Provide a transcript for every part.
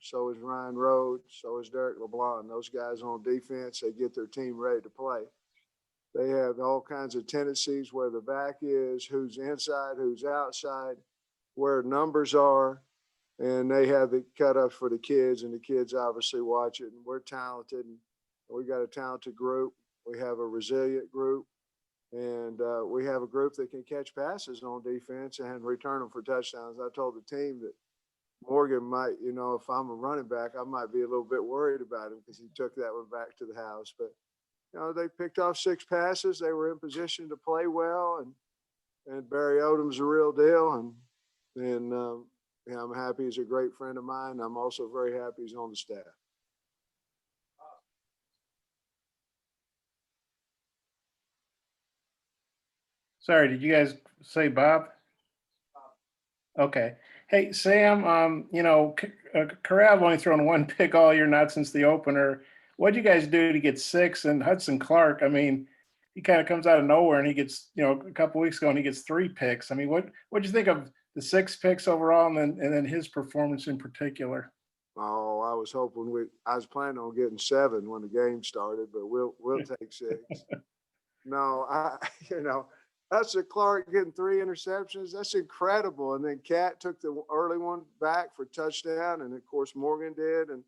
so is Ryan Rhodes, so is Derek LeBlanc. Those guys on defense, they get their team ready to play. They have all kinds of tendencies where the back is, who's inside, who's outside, where numbers are, and they have the cut-ups for the kids, and the kids obviously watch it. And we're talented, and we got a talented group. We have a resilient group, and we have a group that can catch passes on defense and return them for touchdowns. I told the team that Morgan might, if I'm a running back, I might be a little bit worried about him because he took that one back to the house. But, they picked off 6 passes. They were in position to play well, and Barry Odom's a real deal. And I'm happy he's a great friend of mine. I'm also very happy he's on the staff. Sorry, did you guys say Bob? Okay. Hey, Sam, Corral only thrown 1 pick all year, not since the opener. What'd you guys do to get 6? And Hudson Clark, I mean, he kind of comes out of nowhere and he gets, a couple weeks ago and he gets 3 picks. I mean, what'd you think of the 6 picks overall and then his performance in particular? Oh, I was hoping I was planning on getting 7 when the game started, but we'll take 6. No, Hudson Clark getting 3 interceptions. That's incredible. And then Cat took the early one back for touchdown. And of course, Morgan did. And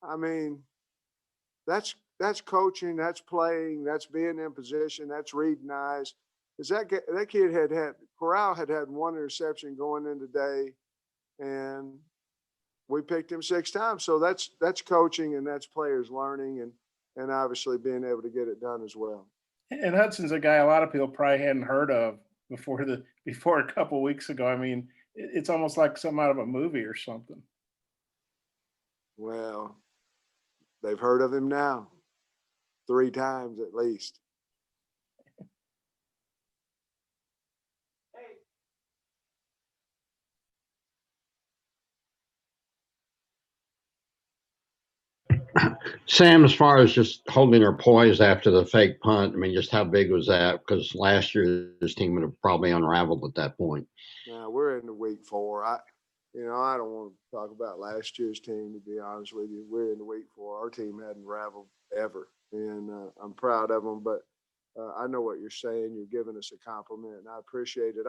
I mean, that's coaching, that's playing, that's being in position, that's reading eyes. Because that kid Corral had 1 interception going in today, and we picked him 6 times. So that's coaching, and that's players learning, and obviously being able to get it done as well. And Hudson's a guy a lot of people probably hadn't heard of before a couple of weeks ago. I mean, it's almost like something out of a movie or something. Well, they've heard of him now 3 times at least. Sam, as far as just holding their poise after the fake punt, I mean, just how big was that? Because last year this team would have probably unraveled at that point. Now we're in the week 4. I don't want to talk about last year's team, to be honest with you. We're in the week 4. Our team hadn't raveled ever, and I'm proud of them. But I know what you're saying. You're giving us a compliment, and I appreciate it.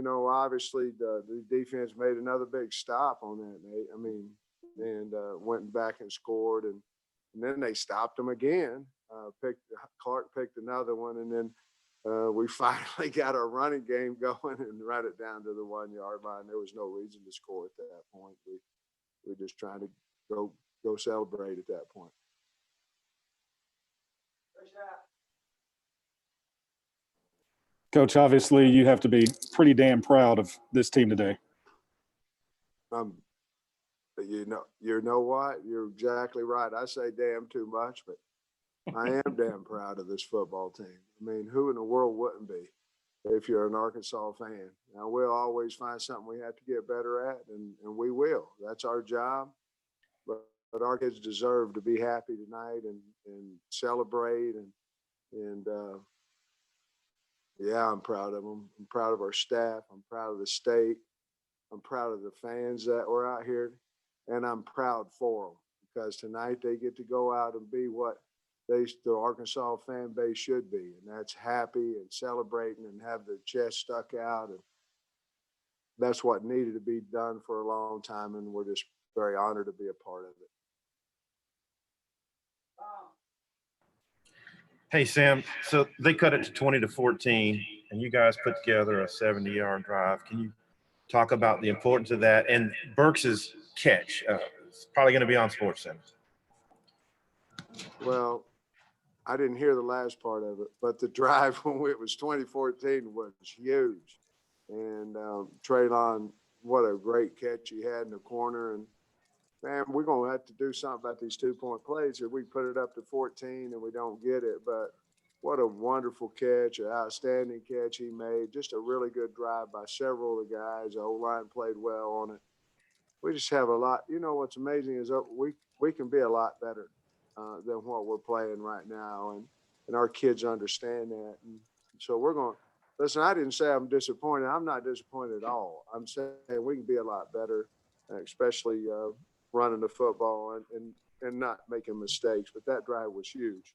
Obviously the defense made another big stop on that, Nate. I mean, and went back and scored, and then they stopped them again. Clark picked another one, and then we finally got our running game going and run it down to the 1-yard line. There was no reason to score at that point. We just trying to go celebrate at that point. Coach, obviously you have to be pretty damn proud of this team today. You know what? You're exactly right. I say damn too much, but I am damn proud of this football team. I mean, who in the world wouldn't be if you're an Arkansas fan? Now, we'll always find something we have to get better at, and we will. That's our job. But our kids deserve to be happy tonight and celebrate. And yeah, I'm proud of them. I'm proud of our staff. I'm proud of the state. I'm proud of the fans that were out here. And I'm proud for them because tonight they get to go out and be what the Arkansas fan base should be. And that's happy and celebrating and have their chest stuck out. And that's what needed to be done for a long time. And we're just very honored to be a part of it. Hey, Sam, so they cut it to 20-14, and you guys put together a 70-yard drive. Can you talk about the importance of that and Burks's catch? It's probably going to be on SportsCenter. Well, I didn't hear the last part of it, but the drive when it was 2014 was huge. And Treylon, what a great catch he had in the corner. And, man, we're going to have to do something about these 2-point plays if we put it up to 14 and we don't get it. But what a wonderful catch, an outstanding catch he made. Just a really good drive by several of the guys. The O-line played well on it. We just have a lot. You know what's amazing is we can be a lot better than what we're playing right now, and our kids understand that. And so we're going to – listen, I didn't say I'm disappointed. I'm not disappointed at all. I'm saying we can be a lot better, especially running the football and not making mistakes. But that drive was huge.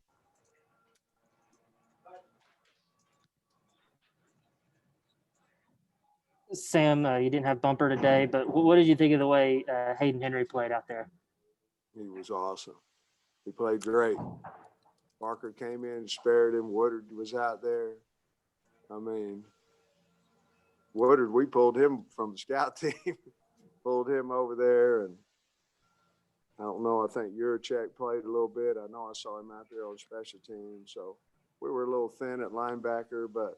Sam, you didn't have Bumper today, but what did you think of the way Hayden Henry played out there? He was awesome. He played great. Parker came in and spared him. Woodard was out there. I mean, Woodard, we pulled him from the scout team, pulled him over there. And I don't know, I think Yurachek played a little bit. I know I saw him out there on special teams. So we were a little thin at linebacker, but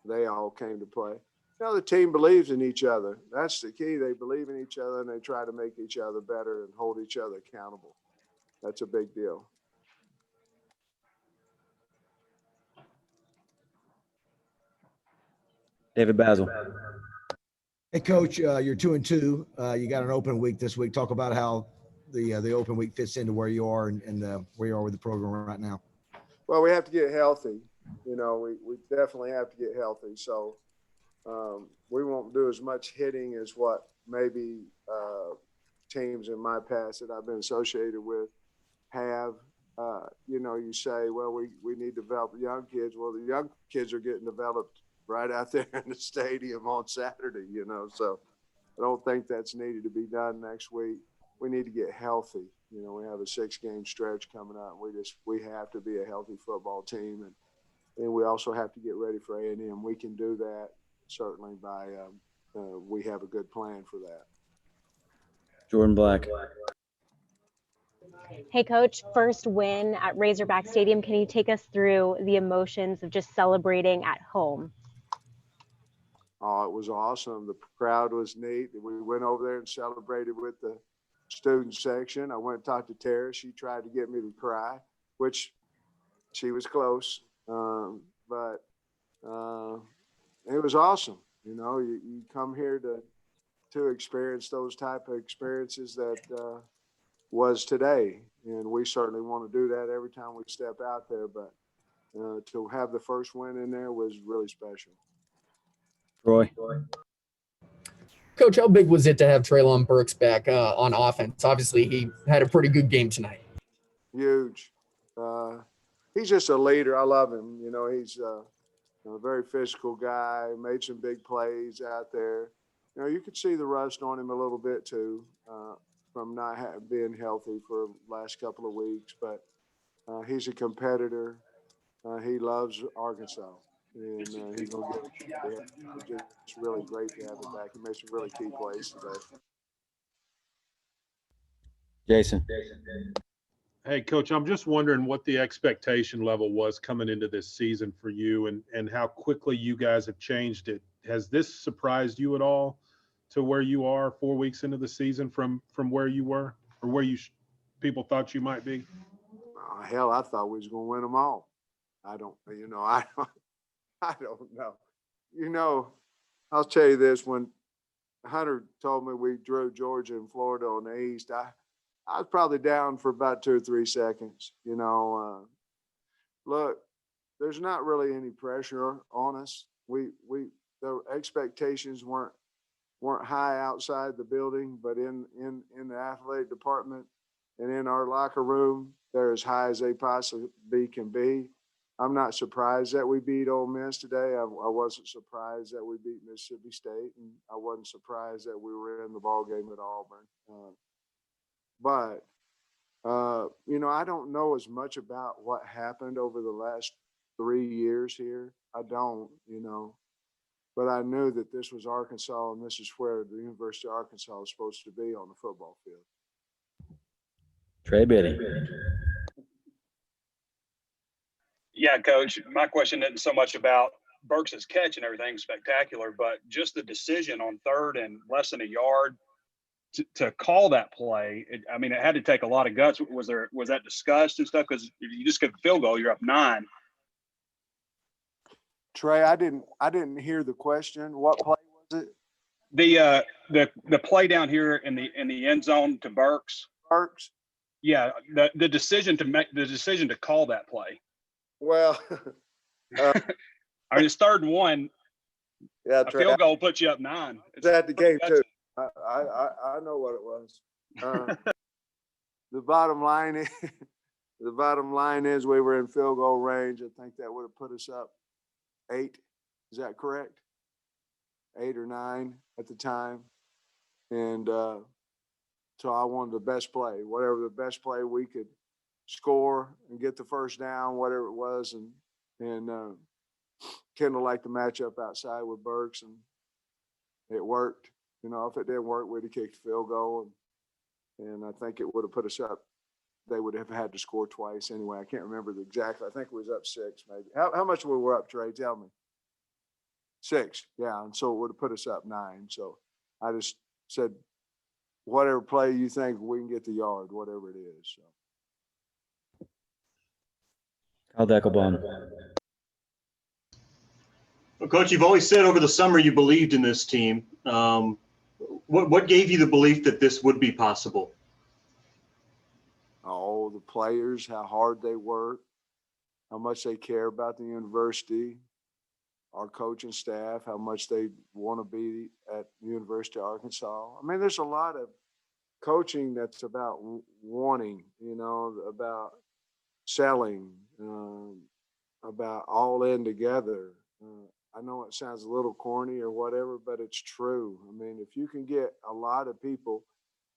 they all came to play. You know, the team believes in each other. That's the key. They believe in each other and they try to make each other better and hold each other accountable. That's a big deal. David Basil. Hey, Coach, you're 2-2. You got an open week this week. Talk about how the open week fits into where you are and where you are with the program right now. Well, we have to get healthy. You know, we definitely have to get healthy. So we won't do as much hitting as what maybe teams in my past that I've been associated with have. You know, you say, well, we need to develop young kids. Well, the young kids are getting developed right out there in the stadium on Saturday, you know. So I don't think that's needed to be done next week. We need to get healthy. You know, we have a 6-game stretch coming up. We have to be a healthy football team. And we also have to get ready for A&M. We can do that certainly by we have a good plan for that. Jordan Black. Hey, Coach, first win at Razorback Stadium. Can you take us through the emotions of just celebrating at home? Oh, it was awesome. The crowd was neat. We went over there and celebrated with the student section. I went and talked to Tara. She tried to get me to cry, which she was close. But it was awesome. You know, you come here to experience those type of experiences that was today. And we certainly want to do that every time we step out there. But to have the first win in there was really special. Troy. Coach, how big was it to have Treylon Burks back on offense? Obviously, he had a pretty good game tonight. Huge. He's just a leader. I love him. You know, he's a very physical guy, made some big plays out there. You know, you could see the rust on him a little bit too from not being healthy for the last couple of weeks. But he's a competitor. He loves Arkansas. And he's going to get it's really great to have him back. He made some really key plays today. Jason. Hey, Coach, I'm just wondering what the expectation level was coming into this season for you and how quickly you guys have changed it. Has this surprised you at all to where you are 4 weeks into the season from where you were or where people thought you might be? Oh, hell, I thought we was going to win them all. I don't know. You know, I'll tell you this, when Hunter told me we drew Georgia and Florida on the East, I was probably down for about 2 or 3 seconds. You know, look, there's not really any pressure on us. The expectations weren't high outside the building, but in the athletic department and in our locker room, they're as high as they possibly can be. I'm not surprised that we beat Ole Miss today. I wasn't surprised that we beat Mississippi State, and I wasn't surprised that we were in the ball game at Auburn. But you know, I don't know as much about what happened over the last 3 years here. I don't, you know, but I knew that this was Arkansas, and this is where the University of Arkansas is supposed to be on the football field. Trey Biddy. Yeah, Coach, my question isn't so much about Burks' catch and everything spectacular, but just the decision on third and less than a yard to call that play. I mean, it had to take a lot of guts. Was that discussed and stuff? Because if you just get the field goal, you're up 9. Trey, I didn't hear the question. What play was it? The play down here in the end zone to Burks. Burks? Yeah, the decision to call that play. Well, I mean, it's 3rd and 1. Yeah, a field goal puts you up 9. It's at the game too. I know what it was. The bottom line is, we were in field goal range. I think that would have put us up 8. Is that correct? 8 or 9 at the time. And so I wanted the best play, whatever the best play we could score and get the first down, whatever it was. And Kendall liked the matchup outside with Burks, and it worked. You know, if it didn't work, we'd have kicked a field goal. And I think it would have put us up. They would have had to score twice anyway. I can't remember exactly. I think it was up 6 maybe. How much we were up, Trey? Tell me. 6. Yeah. And so it would have put us up 9. So I just said, whatever play you think we can get the yard, whatever it is. So. Kyle Deckelbaum. Well, Coach, you've always said over the summer you believed in this team. What gave you the belief that this would be possible? Oh, the players, how hard they work, how much they care about the university, our coaching staff, how much they want to be at the University of Arkansas. I mean, there's a lot of coaching that's about wanting, you know, about selling, about all in together. I know it sounds a little corny or whatever, but it's true. I mean, if you can get a lot of people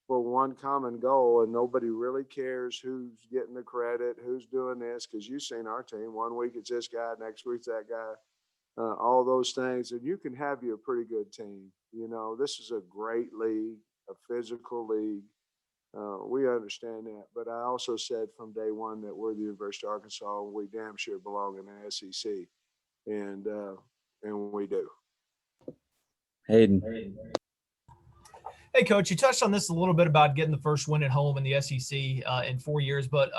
for one common goal and nobody really cares who's getting the credit, who's doing this, because you've seen our team, one week it's this guy, next week it's that guy, all those things, and you can have you a pretty good team. You know, this is a great league, a physical league. We understand that, but I also said from day one that we're the University of Arkansas and we damn sure belong in the SEC, and we do. Hayden. Hey, Coach, you touched on this a little bit about getting the first win at home in the SEC in 4 years, but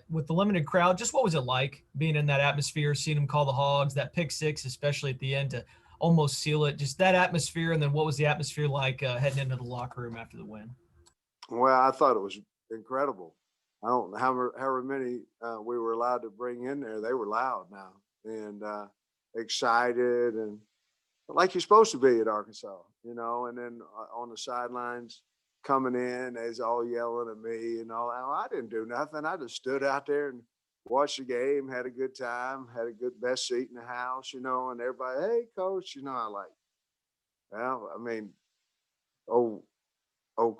with the limited crowd, just what was it like being in that atmosphere, seeing them call the Hogs, that pick 6, especially at the end to almost seal it, just that atmosphere, and then what was the atmosphere like heading into the locker room after the win? Well, I thought it was incredible. I don't know however many we were allowed to bring in there. They were loud now and excited and like you're supposed to be at Arkansas, you know, and then on the sidelines coming in, they's all yelling at me and all that. I didn't do nothing. I just stood out there and watched the game, had a good time, had a good best seat in the house, you know, and everybody, hey, Coach, you know, well, I mean,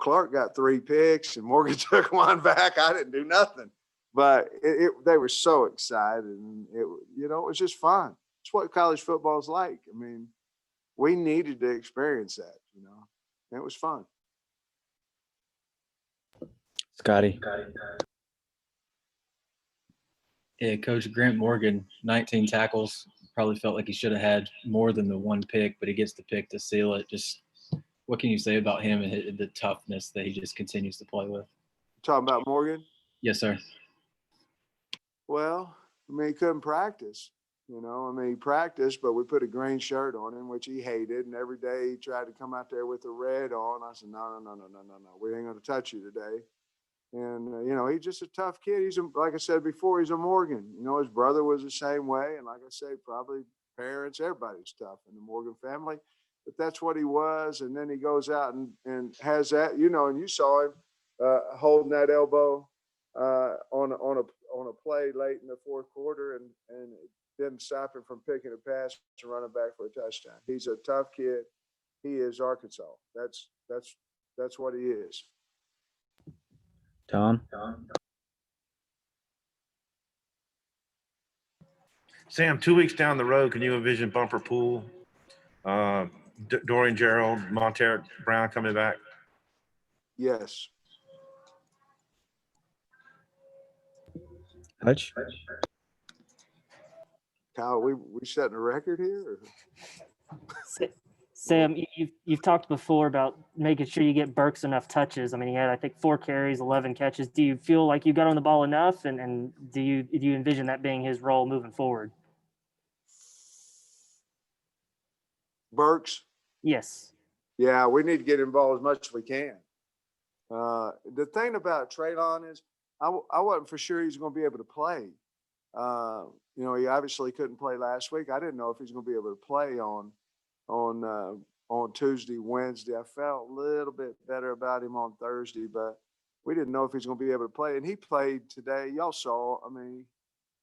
Clark got 3 picks and Morgan took 1 back. I didn't do nothing, but they were so excited and it was just fun. It's what college football is like. I mean, we needed to experience that, you know, and it was fun. Scotty. Yeah, Coach Grant Morgan, 19 tackles. Probably felt like he should have had more than the 1 pick, but he gets the pick to seal it. Just what can you say about him and the toughness that he just continues to play with? Talking about Morgan? Yes, sir. Well, I mean, he couldn't practice. You know, I mean, he practiced, but we put a green shirt on him, which he hated. And every day he tried to come out there with the red on. I said, no. We ain't going to touch you today. And, you know, he's just a tough kid. Like I said before, he's a Morgan. You know, his brother was the same way. And like I say, probably parents, everybody's tough in the Morgan family. But that's what he was. And then he goes out and has that, you know, and you saw him holding that elbow on a play late in the 4th quarter and it didn't stop him from picking a pass and running back for a touchdown. He's a tough kid. He is Arkansas. That's what he is. Tom. Sam, 2 weeks down the road, can you envision Bumper Pool, Dorian Gerald, Monteric Brown coming back? Yes. Hutch. Kyle, we setting a record here? Sam, you've talked before about making sure you get Burks enough touches. I mean, he had, I think, 4 carries, 11 catches. Do you feel like you got on the ball enough, and do you envision that being his role moving forward? Burks? Yes. Yeah, we need to get involved as much as we can. The thing about Treylon is I wasn't for sure he's going to be able to play. You know, he obviously couldn't play last week. I didn't know if he's going to be able to play on on Tuesday, Wednesday. I felt a little bit better about him on Thursday, but we didn't know if he's going to be able to play. And he played today. Y'all saw, I mean,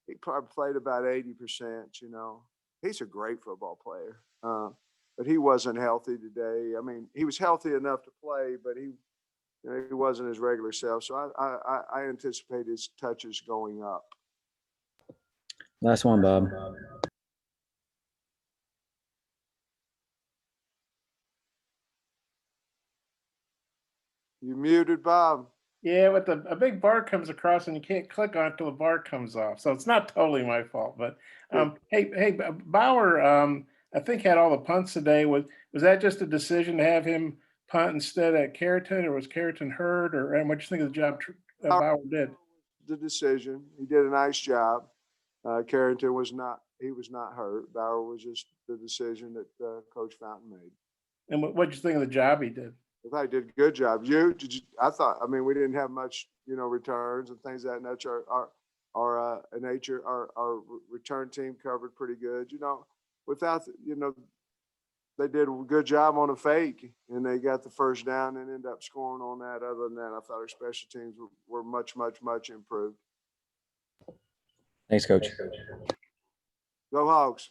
he probably played about 80%, you know. He's a great football player. But he wasn't healthy today. I mean, he was healthy enough to play, but he wasn't his regular self. So I anticipate his touches going up. Last one, Bob. You muted, Bob. Yeah, but a big bar comes across and you can't click on it till the bar comes off. So it's not totally my fault. But hey, Bauer, I think had all the punts today. Was that just a decision to have him punt instead of Carrington, or was Carrington hurt, or and what do you think of the job Bauer did? The decision. He did a nice job. Carrington was not. He was not hurt. Bauer was just the decision that Coach Fountain made. And what did you think of the job he did? I thought he did a good job. I mean, we didn't have much, returns and things of that nature. Our return team covered pretty good. Without, they did a good job on a fake and they got the first down and ended up scoring on that. Other than that, I thought our special teams were much, much, much improved. Thanks, Coach. Go Hogs.